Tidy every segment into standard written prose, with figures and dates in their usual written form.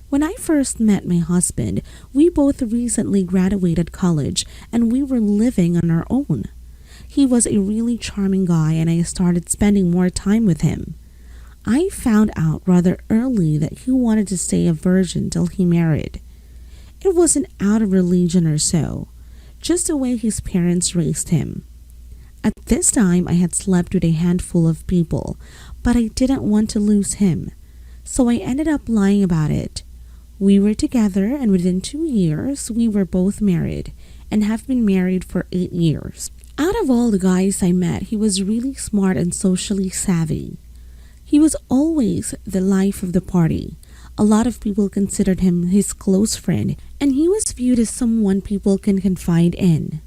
When I first met my husband, we both recently graduated college and we were living on our own. He was a really charming guy and I started spending more time with him. I found out rather early that he wanted to stay a virgin till he married. It wasn't out of religion or so, just the way his parents raised him. At this time, I had slept with a handful of people, but I didn't want to lose him, so I ended up lying about it. We were together and within 2 years, we were both married and have been married for 8 years. Out of all the guys I met, he was really smart and socially savvy. He was always the life of the party. A lot of people considered him his close friend, and he was viewed as someone people can confide in.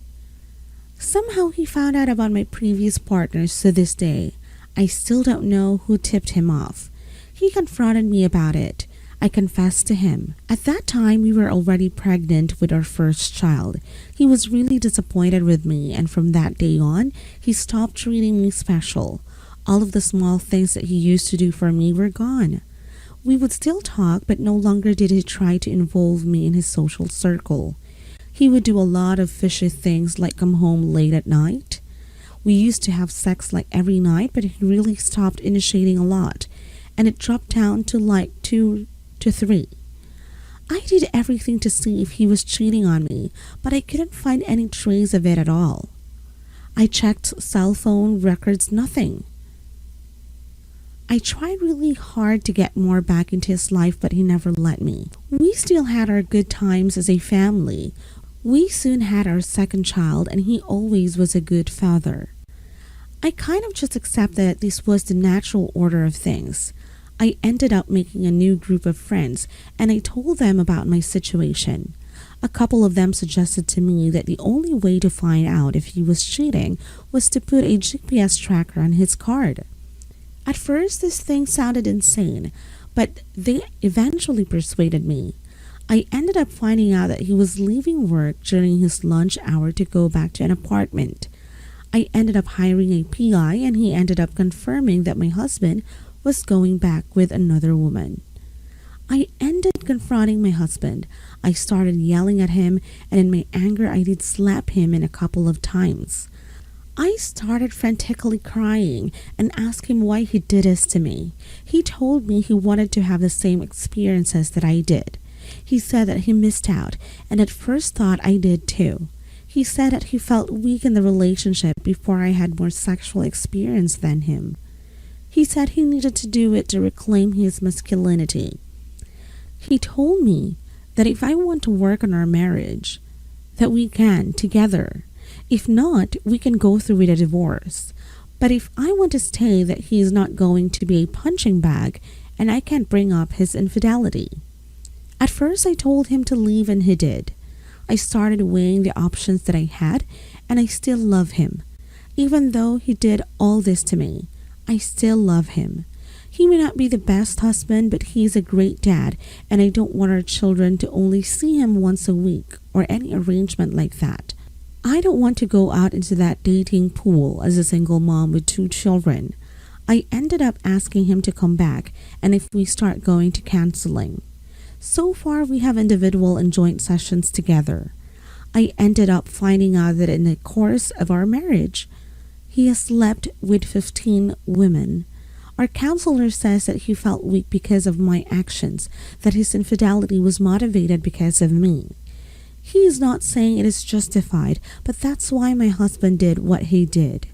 Somehow he found out about my previous partners to this day. I still don't know who tipped him off. He confronted me about it. I confessed to him. At that time, we were already pregnant with our first child. He was really disappointed with me, and from that day on, he stopped treating me special. All of the small things that he used to do for me were gone. We would still talk, but no longer did he try to involve me in his social circle. He would do a lot of fishy things like come home late at night. We used to have sex like every night, but he really stopped initiating a lot, and it dropped down to like 2 to 3. I did everything to see if he was cheating on me, but I couldn't find any trace of it at all. I checked cell phone records, nothing. I tried really hard to get more back into his life, but he never let me. We still had our good times as a family. We soon had our second child, and he always was a good father. I kind of just accepted that this was the natural order of things. I ended up making a new group of friends, and I told them about my situation. A couple of them suggested to me that the only way to find out if he was cheating was to put a GPS tracker on his card. At first, this thing sounded insane, but they eventually persuaded me. I ended up finding out that he was leaving work during his lunch hour to go back to an apartment. I ended up hiring a PI, and he ended up confirming that my husband was going back with another woman. I ended confronting my husband. I started yelling at him, and in my anger I did slap him in a couple of times. I started frantically crying and asked him why he did this to me. He told me he wanted to have the same experiences that I did. He said that he missed out, and at first thought I did too. He said that he felt weak in the relationship before I had more sexual experience than him. He said he needed to do it to reclaim his masculinity. He told me that if I want to work on our marriage, that we can together. If not, we can go through with a divorce. But if I want to stay, that he is not going to be a punching bag, and I can't bring up his infidelity. At first, I told him to leave, and he did. I started weighing the options that I had, and I still love him. Even though he did all this to me, I still love him. He may not be the best husband, but he is a great dad, and I don't want our children to only see him once a week or any arrangement like that. I don't want to go out into that dating pool as a single mom with 2 children. I ended up asking him to come back, and if we start going to counseling. So far, we have individual and joint sessions together. I ended up finding out that in the course of our marriage, he has slept with 15 women. Our counselor says that he felt weak because of my actions, that his infidelity was motivated because of me. He is not saying it is justified, but that's why my husband did what he did.